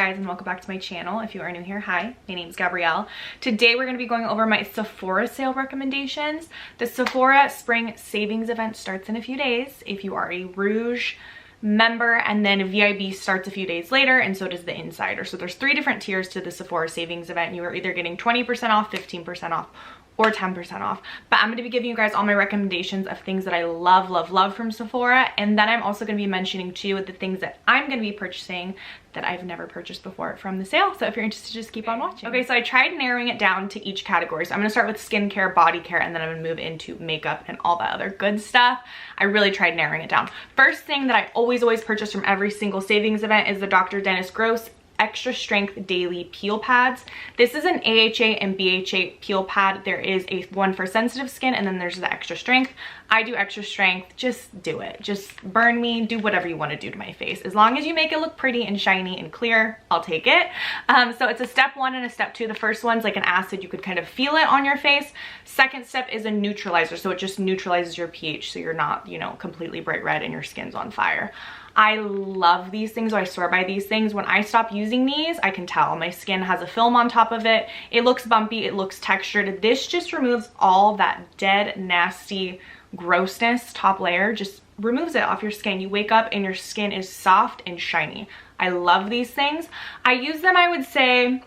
guys, and welcome back to my channel. If you are new here, hi, my name is Gabrielle. Today we're going to be going over my Sephora sale recommendations. The Sephora Spring Savings event starts in a few days if you are a Rouge member, and then VIB starts a few days later, and so does the Insider. So there's 3 different tiers to the Sephora Savings event. You are either getting 20% off, 15% off, or 10% off. But I'm going to be giving you guys all my recommendations of things that I love from Sephora, and then I'm also going to be mentioning too the things that I'm going to be purchasing that I've never purchased before from the sale. So if you're interested, just keep on watching. Okay, so I tried narrowing it down to each category. So I'm going to start with skincare, body care, and then I'm going to move into makeup and all that other good stuff. I really tried narrowing it down. First thing that I always purchase from every single savings event is the Dr. Dennis Gross Extra Strength Daily Peel Pads. This is an AHA and BHA peel pad. There is one for sensitive skin, and then there's the extra strength. I do extra strength. Just do it. Just burn me. Do whatever you want to do to my face. As long as you make it look pretty and shiny and clear, I'll take it. So it's a step 1 and a step 2. The first one's like an acid. You could kind of feel it on your face. Second step is a neutralizer. So it just neutralizes your pH so you're not, you know, completely bright red and your skin's on fire. I love these things. I swear by these things. When I stop using these, I can tell my skin has a film on top of it. It looks bumpy. It looks textured. This just removes all that dead, nasty grossness top layer. Just removes it off your skin. You wake up and your skin is soft and shiny. I love these things. I use them, I would say,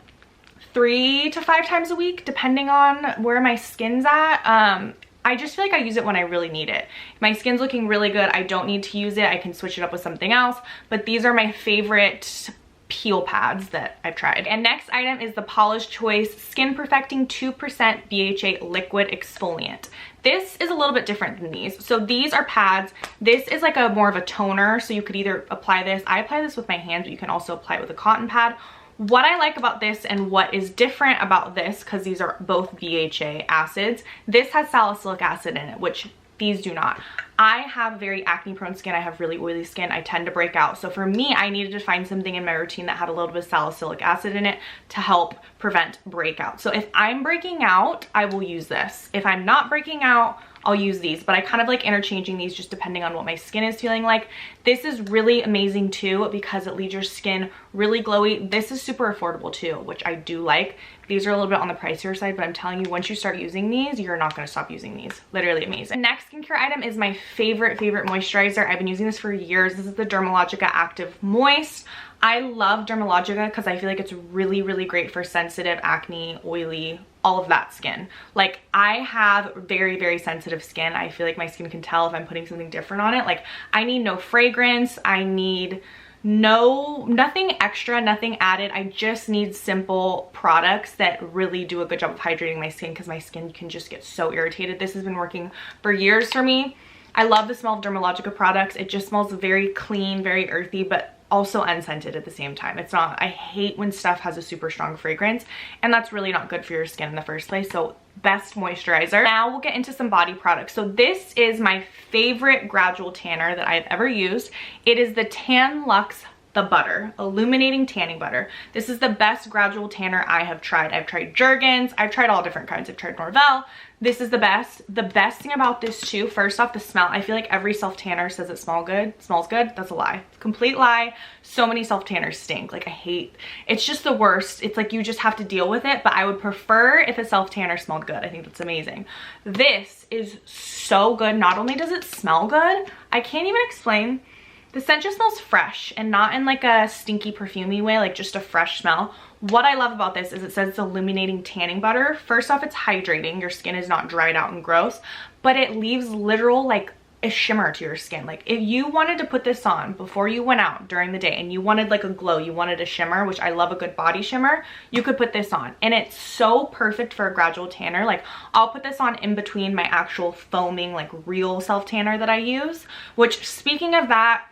3 to 5 times a week, depending on where my skin's at. I just feel like I use it when I really need it. If my skin's looking really good, I don't need to use it. I can switch it up with something else, but these are my favorite peel pads that I've tried. And next item is the Paula's Choice Skin Perfecting 2% BHA Liquid Exfoliant. This is a little bit different than these. So these are pads. This is like a more of a toner, so you could either apply this. I apply this with my hands, but you can also apply it with a cotton pad. What I like about this and what is different about this, because these are both BHA acids, this has salicylic acid in it, which these do not. I have very acne prone skin. I have really oily skin. I tend to break out. So for me, I needed to find something in my routine that had a little bit of salicylic acid in it to help prevent breakout. So if I'm breaking out, I will use this. If I'm not breaking out, I'll use these, but I kind of like interchanging these just depending on what my skin is feeling like. This is really amazing too because it leaves your skin really glowy. This is super affordable too, which I do like. These are a little bit on the pricier side, but I'm telling you, once you start using these, you're not going to stop using these. Literally amazing. The next skincare item is my favorite moisturizer. I've been using this for years. This is the Dermalogica Active Moist. I love Dermalogica because I feel like it's really great for sensitive, acne, oily, all of that skin. Like, I have very sensitive skin. I feel like my skin can tell if I'm putting something different on it. Like, I need no fragrance. I need nothing extra, nothing added. I just need simple products that really do a good job of hydrating my skin because my skin can just get so irritated. This has been working for years for me. I love the smell of Dermalogica products. It just smells very clean, very earthy, but also unscented at the same time. It's not, I hate when stuff has a super strong fragrance, and that's really not good for your skin in the first place. So best moisturizer. Now we'll get into some body products. So this is my favorite gradual tanner that I've ever used. It is the Tan Luxe the Butter, Illuminating Tanning Butter. This is the best gradual tanner I have tried. I've tried Jergens, I've tried all different kinds. I've tried Norvell. This is the best. The best thing about this too, first off, the smell. I feel like every self-tanner says it smells good. That's a lie. Complete lie. So many self-tanners stink. Like, I hate, it's just the worst. It's like you just have to deal with it, but I would prefer if a self-tanner smelled good. I think that's amazing. This is so good. Not only does it smell good, I can't even explain. The scent just smells fresh and not in like a stinky perfumey way, like just a fresh smell. What I love about this is it says it's illuminating tanning butter. First off, it's hydrating. Your skin is not dried out and gross, but it leaves literal like a shimmer to your skin. Like, if you wanted to put this on before you went out during the day and you wanted like a glow, you wanted a shimmer, which I love a good body shimmer, you could put this on. And it's so perfect for a gradual tanner. Like, I'll put this on in between my actual foaming, like real self tanner that I use, which, speaking of that,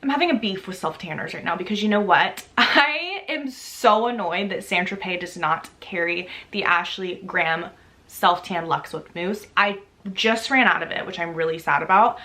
I'm having a beef with self-tanners right now because you know what? I am so annoyed that Saint-Tropez does not carry the Ashley Graham Self-Tan Luxe Whipped Mousse. I just ran out of it, which I'm really sad about.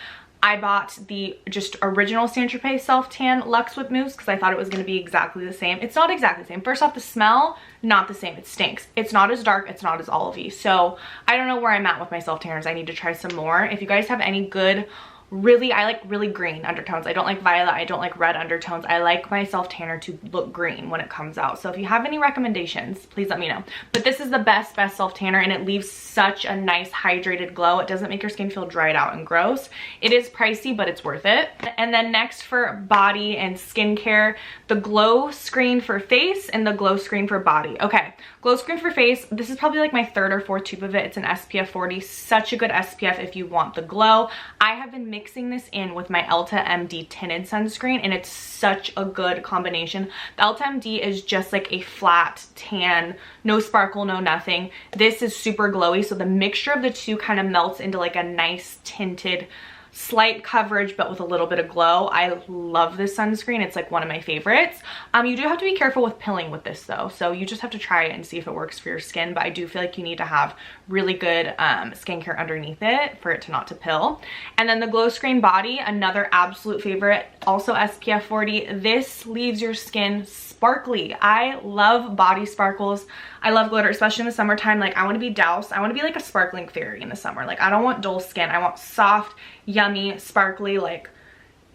I bought the just original Saint-Tropez Self-Tan Luxe Whipped Mousse because I thought it was going to be exactly the same. It's not exactly the same. First off, the smell, not the same. It stinks. It's not as dark. It's not as olivey. So I don't know where I'm at with my self-tanners. I need to try some more. If you guys have any good I like really green undertones. I don't like violet, I don't like red undertones. I like my self tanner to look green when it comes out. So if you have any recommendations, please let me know. But this is the best self tanner, and it leaves such a nice hydrated glow. It doesn't make your skin feel dried out and gross. It is pricey, but it's worth it. And then next for body and skincare, the glow screen for face and the glow screen for body. Okay, glow screen for face, this is probably like my third or fourth tube of it. It's an SPF 40, such a good SPF if you want the glow. I have been mixing this in with my Elta MD tinted sunscreen, and it's such a good combination. The Elta MD is just like a flat tan, no sparkle, no nothing. This is super glowy, so the mixture of the two kind of melts into like a nice tinted, slight coverage but with a little bit of glow. I love this sunscreen. It's like one of my favorites. You do have to be careful with pilling with this though, so you just have to try it and see if it works for your skin, but I do feel like you need to have really good skincare underneath it for it to not to pill. And then the glow screen body, another absolute favorite, also SPF 40. This leaves your skin sparkly. I love body sparkles. I love glitter, especially in the summertime. Like, I want to be doused. I want to be like a sparkling fairy in the summer. Like, I don't want dull skin. I want soft, yummy, sparkly, like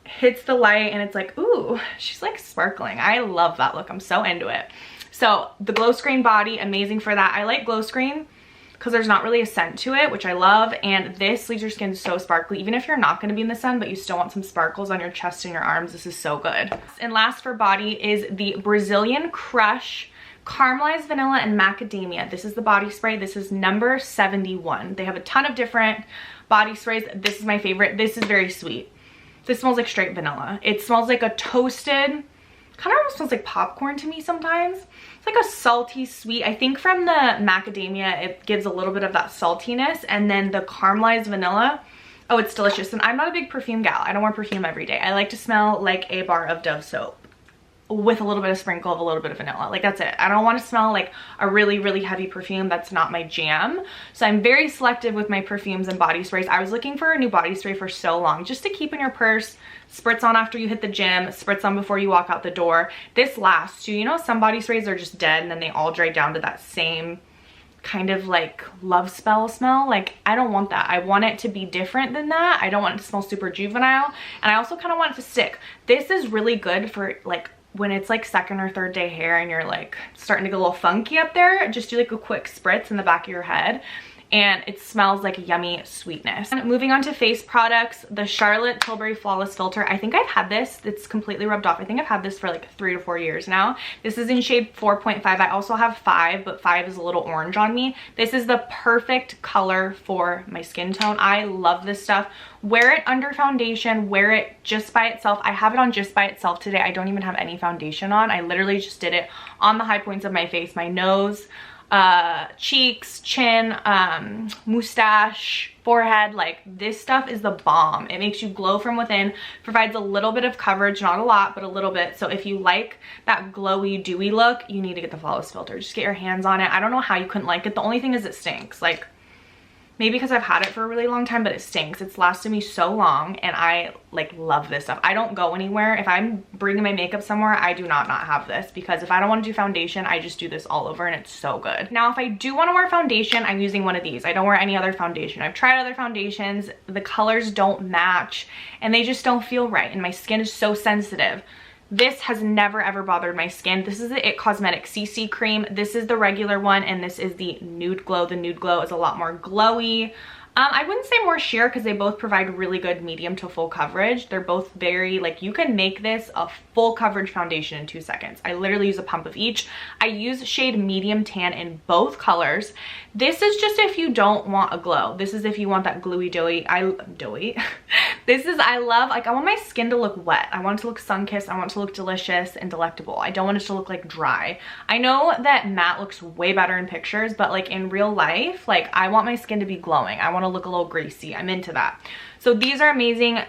hits the light and it's like, ooh, she's like sparkling. I love that look. I'm so into it. So the glow screen body, amazing for that. I like glow screen because there's not really a scent to it, which I love, and this leaves your skin so sparkly. Even if you're not going to be in the sun but you still want some sparkles on your chest and your arms, this is so good. And last for body is the Brazilian Crush Caramelized Vanilla and Macadamia. This is the body spray. This is number 71. They have a ton of different body sprays. This is my favorite. This is very sweet. This smells like straight vanilla. It smells like a toasted, kind of almost smells like popcorn to me sometimes. It's like a salty sweet. I think from the macadamia, it gives a little bit of that saltiness, and then the caramelized vanilla, oh, it's delicious. And I'm not a big perfume gal. I don't wear perfume every day. I like to smell like a bar of Dove soap with a little bit of sprinkle of a little bit of vanilla. Like, that's it. I don't want to smell like a really, really heavy perfume. That's not my jam. So I'm very selective with my perfumes and body sprays. I was looking for a new body spray for so long, just to keep in your purse, spritz on after you hit the gym, spritz on before you walk out the door. This lasts too. You know, some body sprays are just dead and then they all dry down to that same kind of like love spell smell. Like, I don't want that. I want it to be different than that. I don't want it to smell super juvenile, and I also kind of want it to stick. This is really good for like when it's like second or third day hair and you're like starting to get a little funky up there. Just do like a quick spritz in the back of your head, and it smells like yummy sweetness. And moving on to face products, the Charlotte Tilbury Flawless Filter. I think I've had this. It's completely rubbed off. I think I've had this for like 3 to 4 years now. This is in shade 4.5. I also have 5, but 5 is a little orange on me. This is the perfect color for my skin tone. I love this stuff. Wear it under foundation, wear it just by itself. I have it on just by itself today. I don't even have any foundation on. I literally just did it on the high points of my face, my nose, cheeks, chin, mustache, forehead. Like, this stuff is the bomb. It makes you glow from within, provides a little bit of coverage, not a lot, but a little bit. So if you like that glowy, dewy look, you need to get the Flawless Filter. Just get your hands on it. I don't know how you couldn't like it. The only thing is it stinks. Like, maybe because I've had it for a really long time, but it stinks. It's lasted me so long, and I like love this stuff. I don't go anywhere. If I'm bringing my makeup somewhere, I do not have this, because if I don't want to do foundation, I just do this all over, and it's so good. Now, if I do want to wear foundation, I'm using one of these. I don't wear any other foundation. I've tried other foundations. The colors don't match, and they just don't feel right, and my skin is so sensitive. This has never ever bothered my skin. This is the IT Cosmetics CC cream. This is the regular one, and this is the Nude Glow. The Nude Glow is a lot more glowy. I wouldn't say more sheer, because they both provide really good medium to full coverage. They're both very, like, you can make this a full coverage foundation in 2 seconds. I literally use a pump of each. I use shade medium tan in both colors. This is just if you don't want a glow. This is if you want that gluey doughy. This is, I love, like, I want my skin to look wet. I want it to look sun-kissed. I want it to look delicious and delectable. I don't want it to look like dry. I know that matte looks way better in pictures, but like in real life, like, I want my skin to be glowing. I want to look a little greasy. I'm into that. So these are amazing.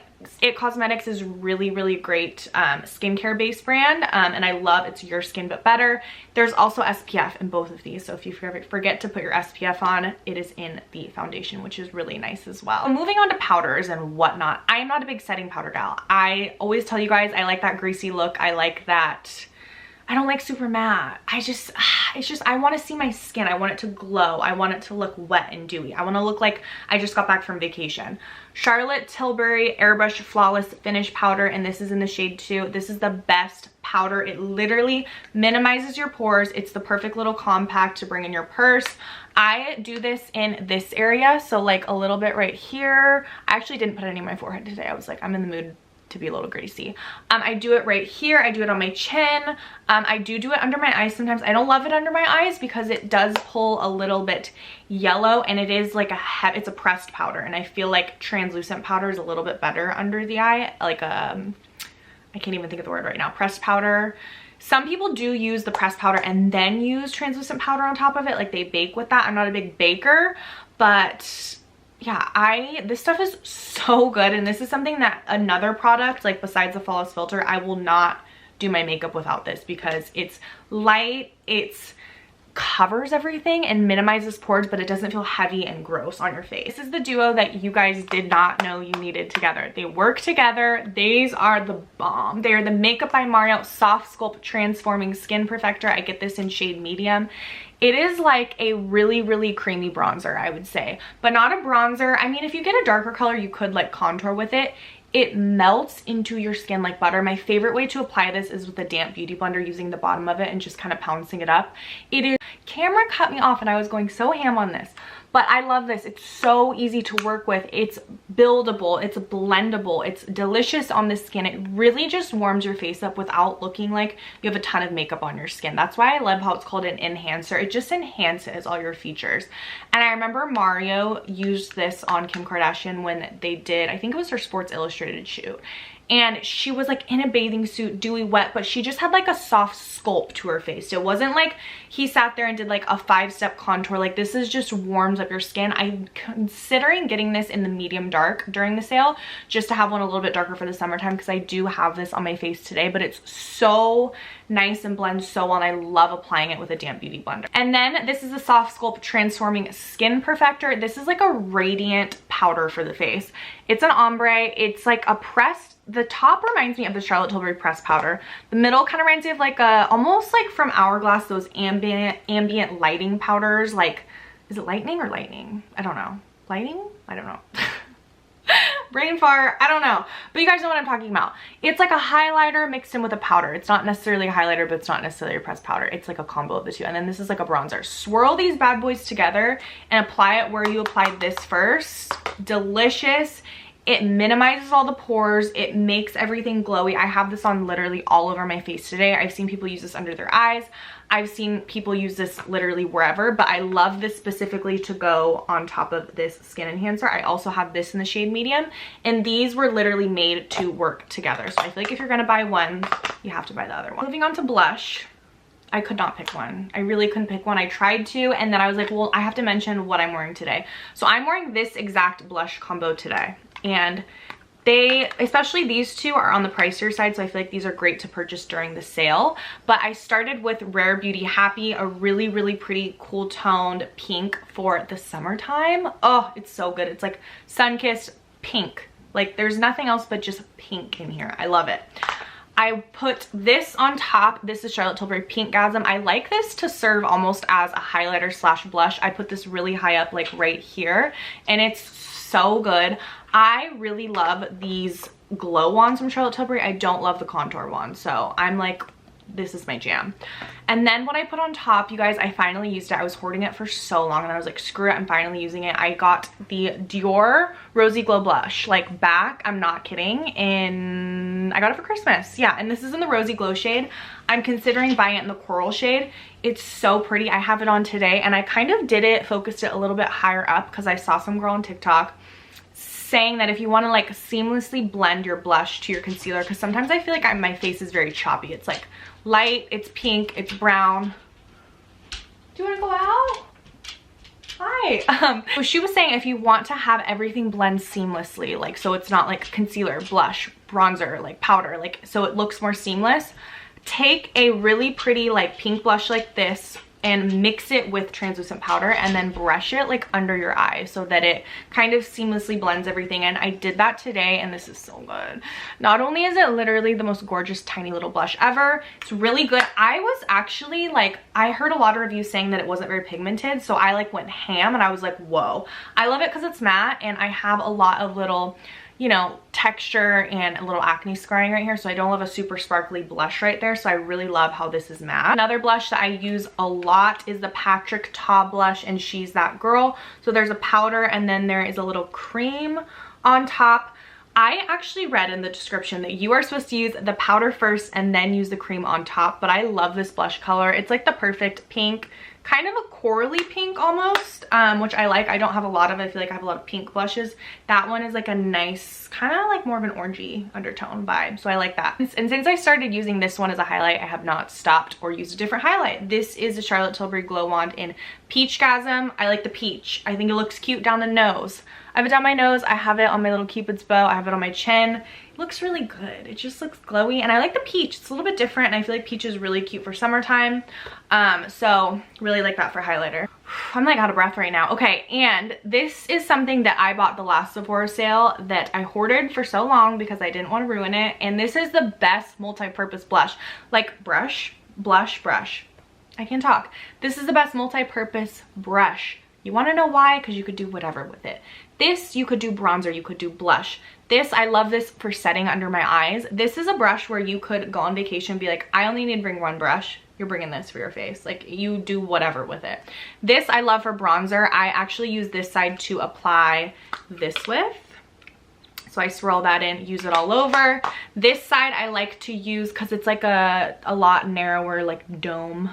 IT Cosmetics is really, really great skincare based brand, and I love It's Your Skin But Better. There's also SPF in both of these, so if you forget to put your SPF on, it is in the foundation, which is really nice as well. Moving on to powders and whatnot, I am not a big setting powder gal. I always tell you guys I like that greasy look. I like that I don't like super matte. I want to see my skin. I want it to glow. I want it to look wet and dewy. I want to look like I just got back from vacation. Charlotte Tilbury Airbrush Flawless Finish Powder, and this is in the shade 2. This is the best powder. It literally minimizes your pores. It's the perfect little compact to bring in your purse. I do this in this area, so like a little bit right here. I actually didn't put any on my forehead today. I was like, I'm in the mood to be a little greasy. I do it right here. I do it on my chin. I do it under my eyes sometimes. I don't love it under my eyes because it does pull a little bit yellow, and it is like it's a pressed powder, and I feel like translucent powder is a little bit better under the eye. Like I can't even think of the word right now. Pressed powder. Some people do use the pressed powder and then use translucent powder on top of it, like they bake with that. I'm not a big baker, but yeah, this stuff is so good. And this is something that another product, like besides the Flawless Filter, I will not do my makeup without this because it's light, it's covers everything and minimizes pores, but it doesn't feel heavy and gross on your face. This is the duo that you guys did not know you needed together. They work together. These are the bomb. They are the Makeup by Mario Soft Sculpt Transforming Skin Perfector. I get this in shade medium. It is like a really, really creamy bronzer, I would say, but not a bronzer. I mean, if you get a darker color, you could like contour with it. It melts into your skin like butter. My favorite way to apply this is with a damp beauty blender, using the bottom of it and just kind of pouncing it up. Camera cut me off and I was going so ham on this, but I love this. It's so easy to work with. It's buildable, it's blendable, it's delicious on the skin. It really just warms your face up without looking like you have a ton of makeup on your skin. That's why I love how it's called an enhancer. It just enhances all your features. And I remember Mario used this on Kim Kardashian when they did, I think it was her Sports Illustrated shoot. And she was like in a bathing suit, dewy wet, but she just had like a soft sculpt to her face. It wasn't like he sat there and did like a 5-step contour. Like this is just warms up your skin. I'm considering getting this in the medium dark during the sale, just to have one a little bit darker for the summertime, because I do have this on my face today, but it's so nice and blends so well, and I love applying it with a damp beauty blender. And then this is the Soft Sculpt Transforming Skin Perfector. This is like a radiant powder for the face. It's an ombre. It's like a pressed, the top reminds me of the Charlotte Tilbury pressed powder. The middle kind of reminds me of like almost like from Hourglass, those ambient lighting powders. Like, is it lightning or lightning? I don't know. Lighting? I don't know. Brain fart, I don't know, but you guys know what I'm talking about. It's like a highlighter mixed in with a powder. It's not necessarily a highlighter, but it's not necessarily a pressed powder. It's like a combo of the two. And then this is like a bronzer. Swirl these bad boys together and apply it where you applied this first. Delicious. It minimizes all the pores. It makes everything glowy. I have this on literally all over my face today. I've seen people use this under their eyes. I've seen people use this literally wherever, but I love this specifically to go on top of this skin enhancer. I also have this in the shade medium, and these were literally made to work together. So I feel like if you're gonna buy one, you have to buy the other one. Moving on to blush. I could not pick one. I really couldn't pick one. I tried to, and then I was like, well, I have to mention what I'm wearing today. So I'm wearing this exact blush combo today, and especially these two are on the pricier side, so I feel like these are great to purchase during the sale. But I started with Rare Beauty Happy, a really, really pretty cool toned pink for the summertime. Oh, it's so good. It's like sun-kissed pink. Like there's nothing else but just pink in here. I love it. I put this on top. This is Charlotte Tilbury Pinkgasm. I like this to serve almost as a highlighter slash blush. I put this really high up, like right here, and it's so good. I really love these glow wands from Charlotte Tilbury. I don't love the contour ones, so I'm like, this is my jam. And then what I put on top, you guys, I finally used it. I was hoarding it for so long, and I was like, screw it, I'm finally using it. I got the Dior Rosy Glow Blush, like back, I'm not kidding, I got it for Christmas. Yeah, and this is in the Rosy Glow shade. I'm considering buying it in the coral shade. It's so pretty. I have it on today, and I kind of focused it a little bit higher up because I saw some girl on TikTok saying that if you want to like seamlessly blend your blush to your concealer, because sometimes I feel like my face is very choppy. It's like light, it's pink, it's brown. Do you want to go out? Hi. So she was saying if you want to have everything blend seamlessly, like so it's not like concealer, blush, bronzer, like powder, like so it looks more seamless, take a really pretty like pink blush like this, and mix it with translucent powder and then brush it like under your eye so that it kind of seamlessly blends everything in. I did that today and this is so good. Not only is it literally the most gorgeous tiny little blush ever, it's really good. I was actually like, I heard a lot of reviews saying that it wasn't very pigmented, so I like went ham and I was like, whoa. I love it because it's matte and I have a lot of little, you know, texture and a little acne scarring right here, so I don't love a super sparkly blush right there, so I really love how this is matte. Another blush that I use a lot is the Patrick Ta blush, and She's That Girl. So there's a powder and then there is a little cream on top. I actually read in the description that you are supposed to use the powder first and then use the cream on top, but I love this blush color. It's like the perfect pink, kind of a corally pink almost, which I like. I don't have a lot of it. I feel like I have a lot of pink blushes. That one is like a nice, kind of like more of an orangey undertone vibe, so I like that. And since I started using this one as a highlight, I have not stopped or used a different highlight. This is the Charlotte Tilbury Glow Wand in Peachgasm. I like the peach. I think it looks cute down the nose. I have it down my nose. I have it on my little Cupid's bow. I have it on my chin. It looks really good. It just looks glowy, and I like the peach. It's a little bit different, and I feel like peach is really cute for summertime. So really like that for highlighter. I'm like out of breath right now. Okay, and this is something that I bought the last Sephora sale that I hoarded for so long because I didn't want to ruin it. And this is the best multi-purpose blush. Like brush. I can talk. This is the best multi-purpose brush. You want to know why? Because you could do whatever with it. This, you could do bronzer, you could do blush. This, I love this for setting under my eyes. This is a brush where you could go on vacation and be like, I only need to bring one brush. You're bringing this for your face. Like, you do whatever with it. This I love for bronzer. I actually use this side to apply this with. So I swirl that in, use it all over. This side I like to use because it's like a lot narrower, like dome.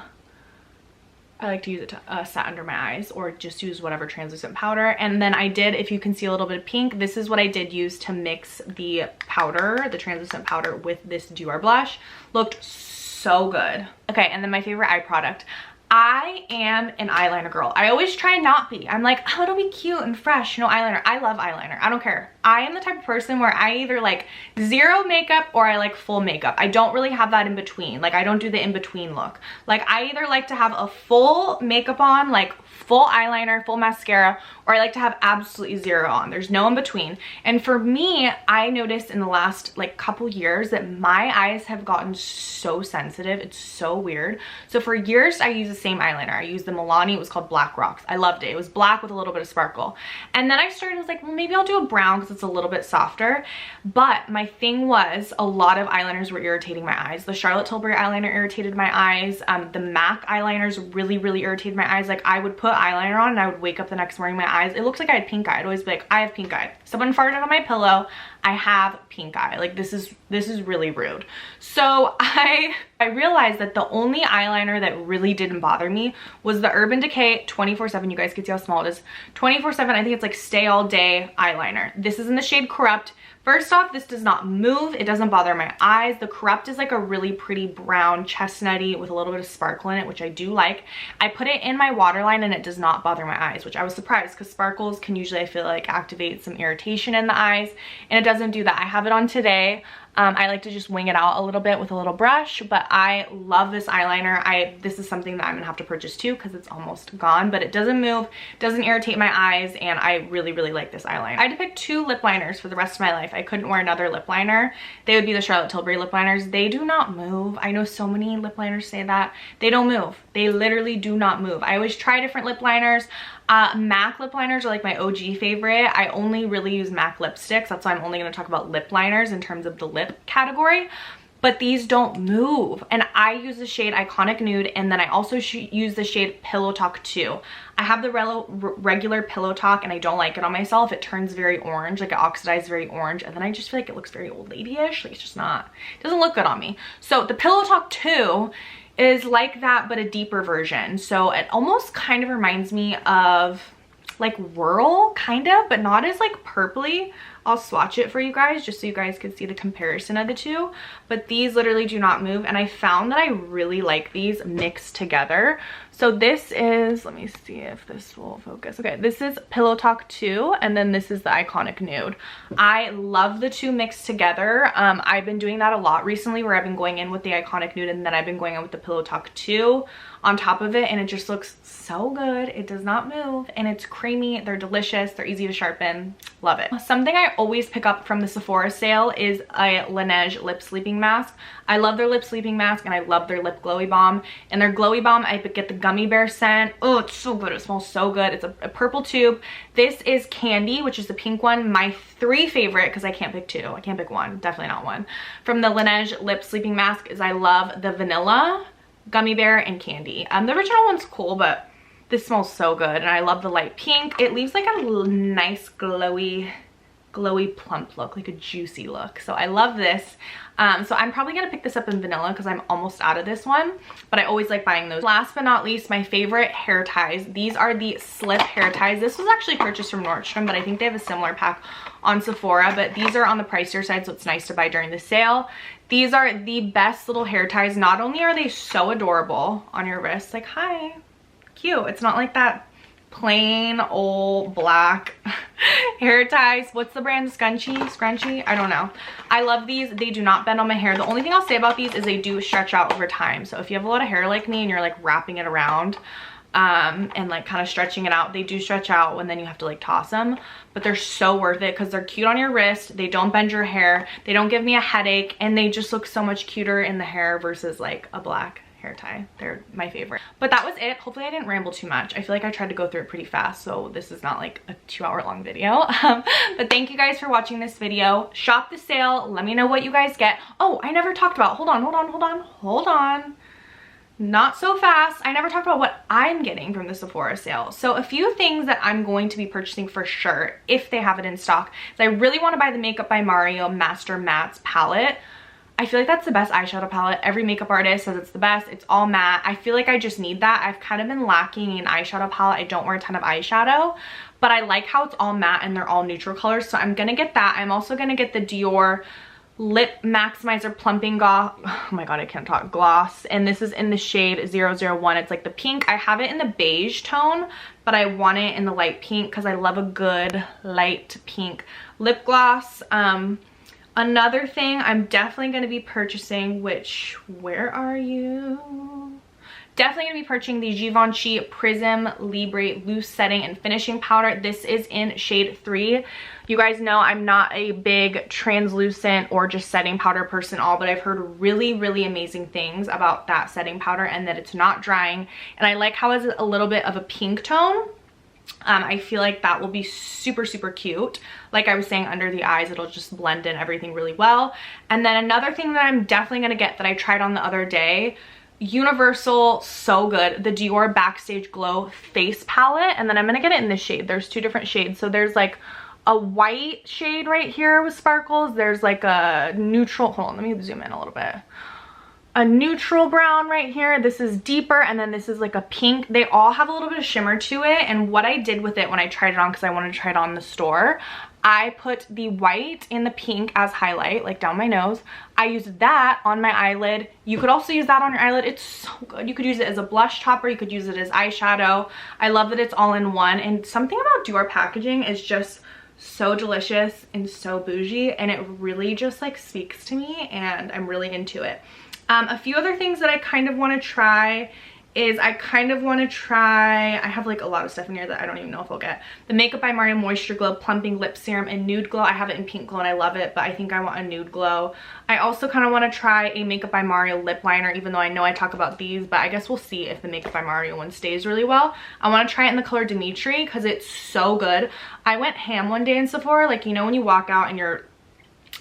I like to use it to set under my eyes, or just use whatever translucent powder. And then I did, if you can see a little bit of pink, this is what I did use to mix the powder, the translucent powder, with this Dior blush. Looked so good. Okay, and then my favorite eye product. I am an eyeliner girl. I always try and not be. I'm like, oh, it'll be cute and fresh, you know, eyeliner. I love eyeliner. I don't care. I am the type of person where I either like zero makeup or I like full makeup. I don't really have that in between. Like, I don't do the in-between look. Like, I either like to have a full makeup on, like full eyeliner, full mascara, or I like to have absolutely zero on. There's no in between. And for me, I noticed in the last like couple years that my eyes have gotten so sensitive. It's so weird. So for years, I used the same eyeliner. I used the Milani. It was called Black Rocks. I loved it. It was black with a little bit of sparkle. And then I started, I was like, well, maybe I'll do a brown because it's a little bit softer. But my thing was, a lot of eyeliners were irritating my eyes. The Charlotte Tilbury eyeliner irritated my eyes. The MAC eyeliners really irritated my eyes. Like, I would put eyeliner on and I would wake up the next morning, my eyes, it looks like I had pink eye. I'd always be like, I have pink eye. Someone farted on my pillow. I have pink eye. Like, this is really rude. So I realized that the only eyeliner that really didn't bother me was the Urban Decay 24/7. You guys can see how small it is. 24/7, I think it's like stay all day eyeliner. This is in the shade Corrupt. First off, this does not move. It doesn't bother my eyes. The Corrupt is like a really pretty brown chestnutty with a little bit of sparkle in it, which I do like. I put it in my waterline and it does not bother my eyes, which I was surprised because sparkles can usually, I feel like, activate some irritation in the eyes, and it doesn't do that. I have it on today. I like to just wing it out a little bit with a little brush, but I love this eyeliner. This is something that I'm gonna have to purchase too because it's almost gone, but it doesn't move, doesn't irritate my eyes, and I really like this eyeliner. I had to pick 2 lip liners for the rest of my life. I couldn't wear another lip liner. They would be the Charlotte Tilbury lip liners. They do not move. I know so many lip liners say that. They don't move. They literally do not move. I always try different lip liners. MAC lip liners are like my OG favorite. I only really use MAC lipsticks. That's why I'm only going to talk about lip liners in terms of the lip category. But these don't move. And I use the shade Iconic Nude, and then I also use the shade Pillow Talk 2. I have the regular Pillow Talk, and I don't like it on myself. It turns very orange, like it oxidizes very orange, and then I just feel like it looks very old lady-ish. Like, it's just not, it doesn't look good on me. So the Pillow Talk 2 is like that, but a deeper version. So it almost kind of reminds me of like Whirl, kind of, but not as like purpley. I'll swatch it for you guys just so you guys can see the comparison of the two. But these literally do not move, and I found that I really like these mixed together. So this is, let me see if this will focus. Okay, this is Pillow Talk 2, and then this is the Iconic Nude. I love the two mixed together. I've been doing that a lot recently, where I've been going in with the Iconic Nude and then I've been going in with the Pillow Talk 2 on top of it, and it just looks so good. It does not move, and it's creamy. They're delicious. They're easy to sharpen. Love it. Something I always pick up from the Sephora sale is a Laneige lip sleeping mask. I love their lip sleeping mask, and I love their lip glowy balm. And their glowy balm, I get the gummy bear scent. Oh, it's so good. It smells so good. It's a purple tube. This is Candy, which is the pink one. My 3 favorite, because I can't pick 2. I can't pick 1. Definitely not 1. From the Laneige lip sleeping mask is I love the vanilla, gummy bear, and candy. The original one's cool, but this smells so good, and I love the light pink. It leaves like a nice glowy plump look, like a juicy look. So I love this. So I'm probably gonna pick this up in vanilla because I'm almost out of this one, but I always like buying those. Last but not least, my favorite hair ties. These are the slip hair ties. This was actually purchased from Nordstrom, but I think they have a similar pack on Sephora, but these are on the pricier side, so it's nice to buy during the sale. These are the best little hair ties. Not only are they so adorable on your wrist, like, hi, cute. It's not like that plain old black hair ties. What's the brand? Scrunchy? I don't know. I love these. They do not bend on my hair. The only thing I'll say about these is they do stretch out over time. So if you have a lot of hair like me and you're like wrapping it around and like kind of stretching it out, they do stretch out, and then you have to like toss them. But they're so worth it because they're cute on your wrist. They don't bend your hair. They don't give me a headache, and they just look so much cuter in the hair versus like a black hair tie. They're my favorite. But that was it. Hopefully I didn't ramble too much. I feel like I tried to go through it pretty fast, so this is not like a 2-hour long video. But thank you guys for watching this video. Shop the sale. Let me know what you guys get. Oh, I never talked about, hold on. Not so fast. I never talked about what I'm getting from the Sephora sale. So a few things that I'm going to be purchasing for sure, if they have it in stock, is I really want to buy the Makeup by Mario Master Mattes palette. I feel like that's the best eyeshadow palette. Every makeup artist says it's the best. It's all matte. I feel like I just need that. I've kind of been lacking an eyeshadow palette. I don't wear a ton of eyeshadow, but I like how it's all matte and they're all neutral colors. So I'm gonna get that. I'm also gonna get the Dior Lip Maximizer Plumping Gloss. Oh my god, I can't talk. Gloss. And this is in the shade 001. It's like the pink. I have it in the beige tone, but I want it in the light pink because I love a good light pink lip gloss. Another thing I'm definitely going to be purchasing, which, where are you? Definitely going to be purchasing the Givenchy Prism Libre Loose Setting and Finishing Powder. This is in shade 3. You guys know I'm not a big translucent or just setting powder person but I've heard really, really amazing things about that setting powder and that it's not drying. And I like how it's a little bit of a pink tone. I feel like that will be super, super cute. Like I was saying, under the eyes, it'll just blend in everything really well. And then another thing that I'm definitely going to get that I tried on the other day, Universal, so good, the Dior Backstage Glow Face Palette. And then I'm going to get it in this shade. There's 2 different shades. So there's like a white shade right here with sparkles. There's like a neutral, hold on, let me zoom in a little bit. A neutral brown right here. This is deeper, and then this is like a pink. They all have a little bit of shimmer to it, and what I did with it when I tried it on, because I wanted to try it on in the store, I put the white and the pink as highlight, like down my nose. I used that on my eyelid. You could also use that on your eyelid. It's so good. You could use it as a blush topper. You could use it as eyeshadow. I love that it's all in one, and something about Dior packaging is just so delicious and so bougie, and it really just like speaks to me, and I'm really into it. A few other things that I kind of want to try is I have like a lot of stuff in here that I don't even know if I'll get. The Makeup by Mario Moisture Glow Plumping Lip Serum in Nude Glow. I have it in Pink Glow and I love it, but I think I want a nude glow. I also kind of want to try a Makeup by Mario lip liner, even though I know I talk about these, but I guess we'll see if the Makeup by Mario one stays really well. I want to try it in the color Dimitri because it's so good. I went ham one day in Sephora, like, you know when you walk out and your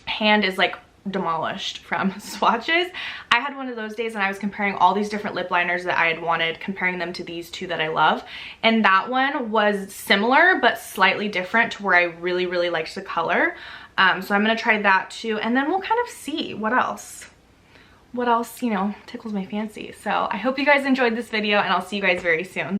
hand is like demolished from swatches. I had one of those days and I was comparing all these different lip liners that I had wanted, comparing them to these 2 that I love, and that one was similar but slightly different to where I really, really liked the color. So I'm gonna try that too, and then we'll kind of see what else, you know, tickles my fancy. So I hope you guys enjoyed this video, and I'll see you guys very soon.